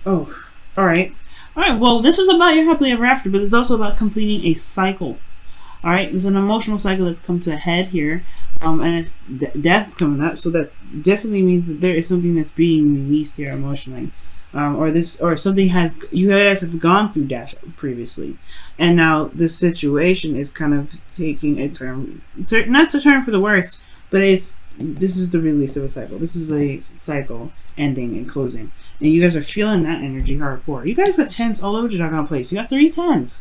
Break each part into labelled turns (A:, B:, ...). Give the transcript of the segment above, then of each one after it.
A: Oh, all right. All right, well, this is about your happily ever after, but it's also about completing a cycle. All right, there's an emotional cycle that's come to a head here, and death's coming up, so that definitely means that there is something that's being released here emotionally, or something has you guys have gone through death previously, and now this situation is kind of taking a turn, not to turn for the worse, but this is the release of a cycle. This is a cycle ending and closing, and you guys are feeling that energy hardcore. You guys got tens all over the doggone place. You got 3 tens.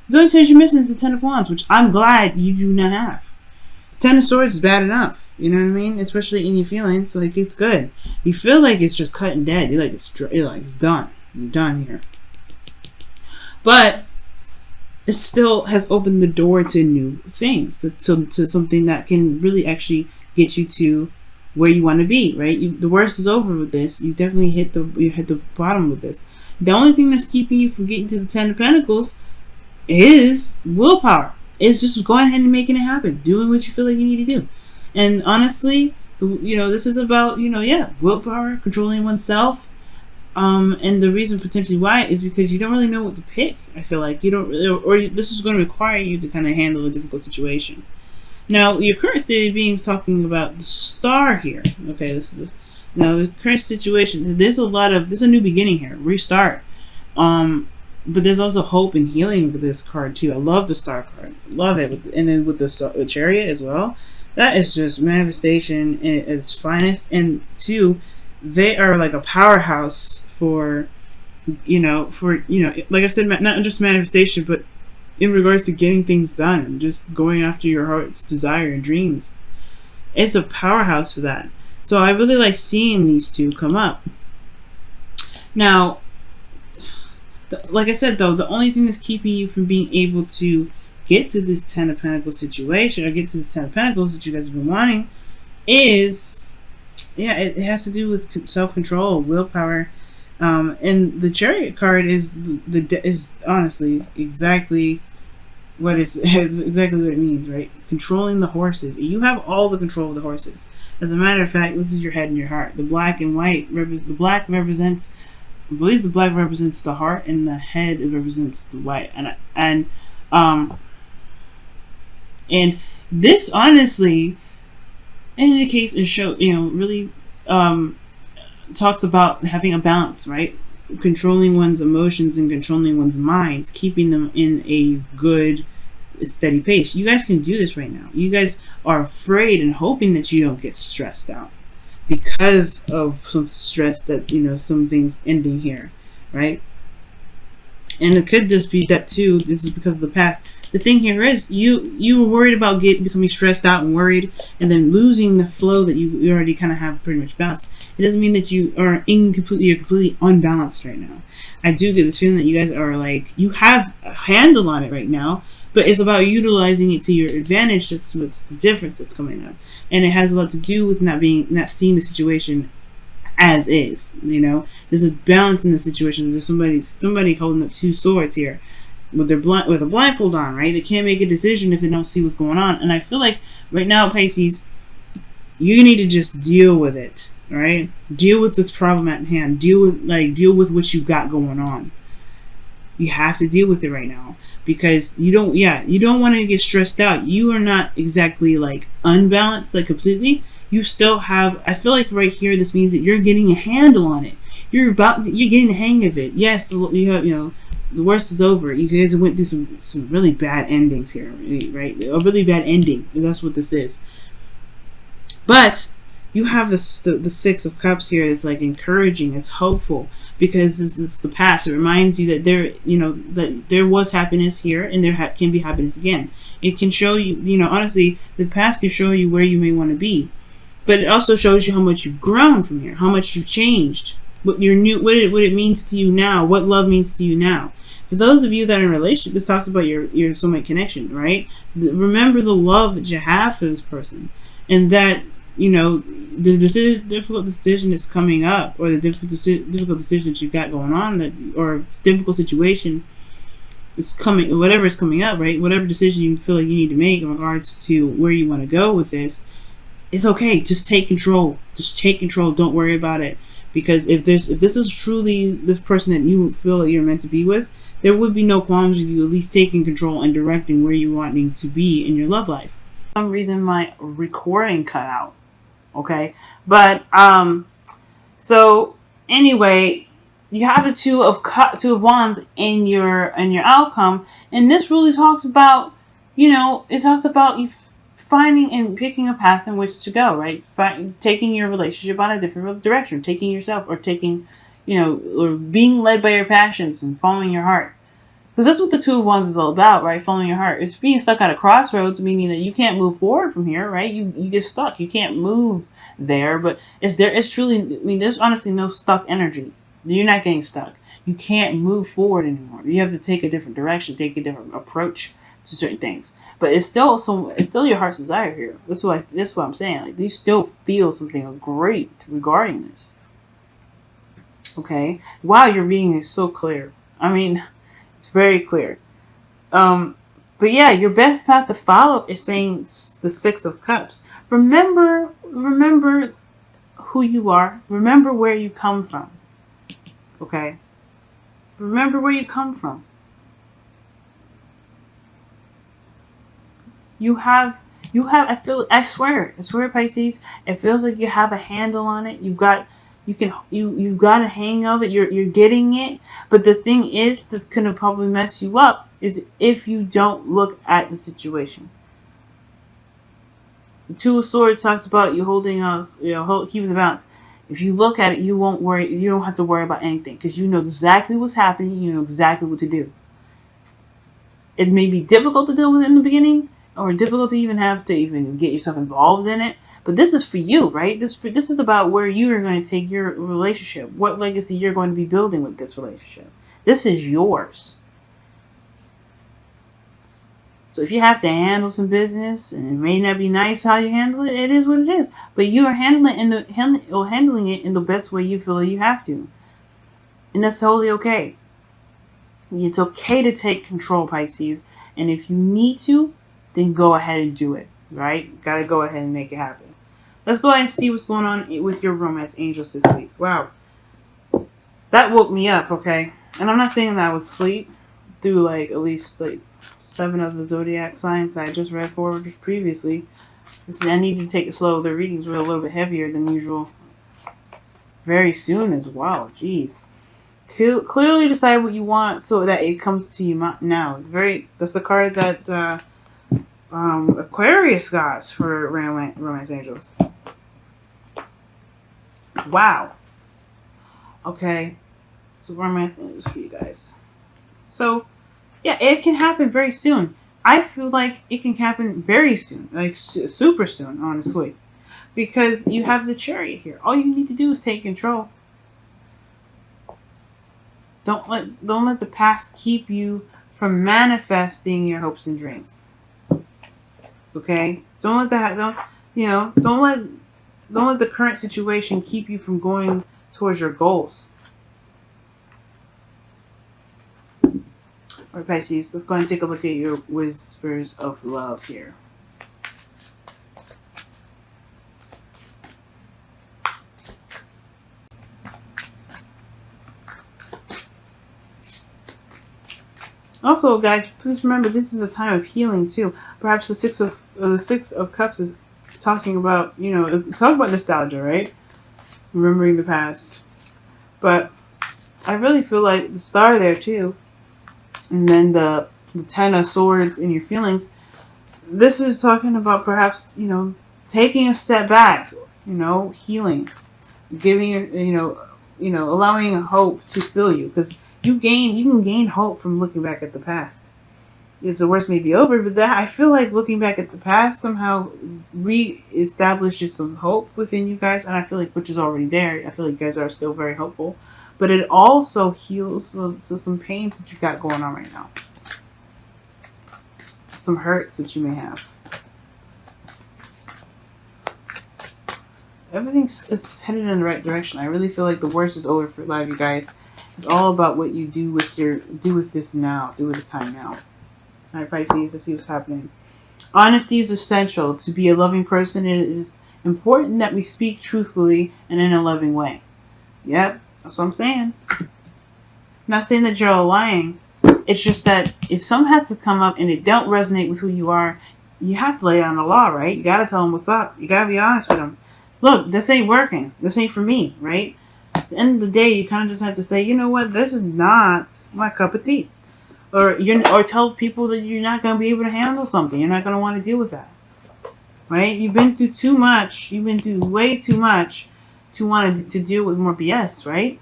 A: The only 10 you're missing is the 10 of Wands, which I'm glad you do not have. 10 of Swords is bad enough. You know what I mean? Especially in your feelings. Like, it's good. You feel like it's just cut and dead. You're like, it's done. You're done here. But it still has opened the door to new things. To something that can really actually get you to where you want to be, right? The worst is over with this. You definitely hit the bottom with this. The only thing that's keeping you from getting to the 10 of Pentacles is willpower. It's just going ahead and making it happen, doing what you feel like you need to do. And honestly, this is about willpower, controlling oneself. And the reason potentially why is because you don't really know what to pick. I feel like you don't really, or this is going to require you to kind of handle a difficult situation. Now, your current state of being is talking about the star here. Okay, now the current situation. There's a new beginning here, restart. But there's also hope and healing with this card too. I love the star card, love it, and then with the chariot as well. That is just manifestation at its finest. And two, they are like a powerhouse for like I said, not just manifestation, but in regards to getting things done and just going after your heart's desire and dreams. It's a powerhouse for that. So I really like seeing these two come up. Now, like I said, though, the only thing that's keeping you from being able to get to this 10 of Pentacles situation, or get to the 10 of Pentacles that you guys have been wanting, is, it has to do with self-control, willpower, and the Chariot card is honestly exactly what exactly what it means, right? Controlling the horses. You have all the control of the horses. As a matter of fact, this is your head and your heart. The black and white, the black represents, I believe the black represents the heart, and the head represents the white. And this honestly indicates and really talks about having a balance, right? Controlling one's emotions and controlling one's minds, keeping them in a good, steady pace. You guys can do this right now. You guys are afraid and hoping that you don't get stressed out because of some stress that, some things ending here, right? And it could just be that too, this is because of the past. The thing here is you were worried about becoming stressed out and worried and then losing the flow that you already kind of have pretty much balanced. It doesn't mean that you are completely unbalanced right now. I do get this feeling that you guys are like, you have a handle on it right now, but it's about utilizing it to your advantage. That's what's the difference that's coming up. And it has a lot to do with not seeing the situation as is. There's a balance in the situation. There's somebody holding up two swords here with a blindfold on, right? They can't make a decision if they don't see what's going on. And I feel like right now, Pisces, you need to just deal with it, right? Deal with this problem at hand. Deal with what you got going on. You have to deal with it right now. Because you don't want to get stressed out. You are not exactly like unbalanced, like completely. You still have, I feel like right here, this means that you're getting a handle on it. You're getting the hang of it. Yes, the worst is over. You guys went through some really bad endings here, right? A really bad ending. That's what this is. But you have the Six of Cups here. It's like encouraging. It's hopeful. Because it's the past. It reminds you that there was happiness here, and there can be happiness again. It can show you, honestly, the past can show you where you may want to be, but it also shows you how much you've grown from here, how much you've changed, what it means to you now, what love means to you now. For those of you that are in a relationship, this talks about your soulmate connection, right? Remember the love that you have for this person, and that the difficult decision that's coming up, or the difficult decision that you've got going on, or difficult situation is coming, whatever is coming up, right? Whatever decision you feel like you need to make in regards to where you want to go with this, it's okay. Just take control. Just take control. Don't worry about it. Because if this is truly this person that you feel that you're meant to be with, there would be no qualms with you at least taking control and directing where you're wanting to be in your love life. For some reason my recording cut out. Okay, but so anyway, you have the two of wands in your outcome, and this really talks about, it talks about you finding and picking a path in which to go, right? Taking your relationship on a different direction, taking yourself, or taking, or being led by your passions and following your heart. Because that's what the Two of Wands is all about, right? Following your heart. It's being stuck at a crossroads, meaning that you can't move forward from here, right? You get stuck. You can't move there, but it's truly, I mean, there's honestly no stuck energy. You're not getting stuck. You can't move forward anymore. You have to take a different direction, take a different approach to certain things. But it's still your heart's desire here. That's what I'm saying. Like, you still feel something great regarding this. Okay? Wow, your reading is so clear. I mean, it's very clear. But yeah, your best path to follow is saying the Six of Cups. Remember who you are. Remember where you come from. Okay? Remember where you come from. I swear, Pisces, it feels like you have a handle on it. You got a hang of it. You're getting it. But the thing is that's gonna probably mess you up is if you don't look at the situation. The Two of Swords talks about you holding keeping the balance. If you look at it, you won't worry. You don't have to worry about anything because you know exactly what's happening. You know exactly what to do. It may be difficult to deal with in the beginning, or difficult to even have to even get yourself involved in it. But this is for you, right? This is about where you are going to take your relationship. What legacy you're going to be building with this relationship. This is yours. So if you have to handle some business, and it may not be nice how you handle it, it is what it is. But you are handling it in the best way you feel you have to. And that's totally okay. It's okay to take control, Pisces. And if you need to, then go ahead and do it. Right? Gotta go ahead and make it happen. Let's go ahead and see what's going on with your romance angels this week. Wow. That woke me up, okay? And I'm not saying that I was asleep through at least 7 of the zodiac signs that I just read for just previously. I need to take it slow. The readings were a little bit heavier than usual. Very soon as well. Jeez. Clearly decide what you want so that it comes to you now. That's the card that Aquarius got for romance angels. Wow. Okay. So romance angels for you guys. So yeah, it can happen very soon. I feel like it can happen very soon, like super soon, honestly, because you have the Chariot here. All you need to do is take control. Don't let the past keep you from manifesting your hopes and dreams. Okay? Don't let the current situation keep you from going towards your goals. Alright, Pisces, let's go and take a look at your whispers of love here. Also, guys, please remember this is a time of healing too. Perhaps the Six of Cups is talking about, it's talking about nostalgia, right? Remembering the past. But I really feel like the Star there too. And then the Ten of Swords in your feelings. This is talking about perhaps, taking a step back, healing, giving, allowing hope to fill you, because you can gain hope from looking back at the past. It's the worst may be over, but I feel like looking back at the past somehow re-establishes some hope within you guys, and I feel like which is already there. I feel like you guys are still very hopeful. But it also heals some pains that you got going on right now. Some hurts that you may have. It's headed in the right direction. I really feel like the worst is over for a lot of you guys. It's all about what you do with this now. Do with this time now. Alright, Pisces, let's see what's happening. Honesty is essential. To be a loving person, it is important that we speak truthfully and in a loving way. Yep, that's what I'm saying. I'm not saying that you're all lying. It's just that if something has to come up and it don't resonate with who you are, you have to lay down the law, right? You gotta tell them what's up. You gotta be honest with them. Look, this ain't working. This ain't for me, right? At the end of the day, you kind of just have to say, you know what, this is not my cup of tea. Or tell people that you're not gonna be able to handle something. You're not gonna want to deal with that, right? You've been through too much. You've been through way too much to want to deal with more BS, right?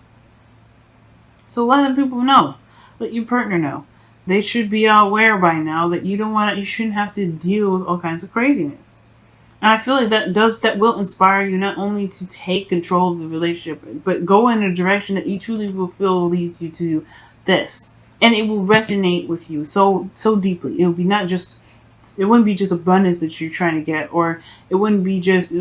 A: So let the people know. Let your partner know. They should be aware by now that you shouldn't have to deal with all kinds of craziness. And I feel like that will inspire you not only to take control of the relationship, but go in a direction that you truly will feel leads you to this. And it will resonate with you so deeply. It wouldn't be just abundance that you're trying to get, or it wouldn't be just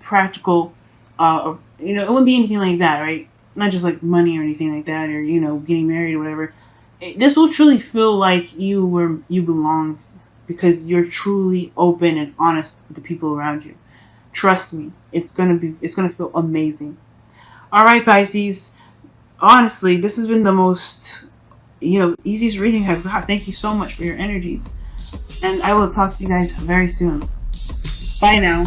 A: practical, it wouldn't be anything like that, right? Not just like money or anything like that, or getting married or whatever. This will truly feel like you belong, because you're truly open and honest with the people around you. Trust me, it's gonna feel amazing. All right, Pisces. Honestly, this has been the most easiest reading I've got. Thank you so much for your energies, and I will talk to you guys very soon. Bye now.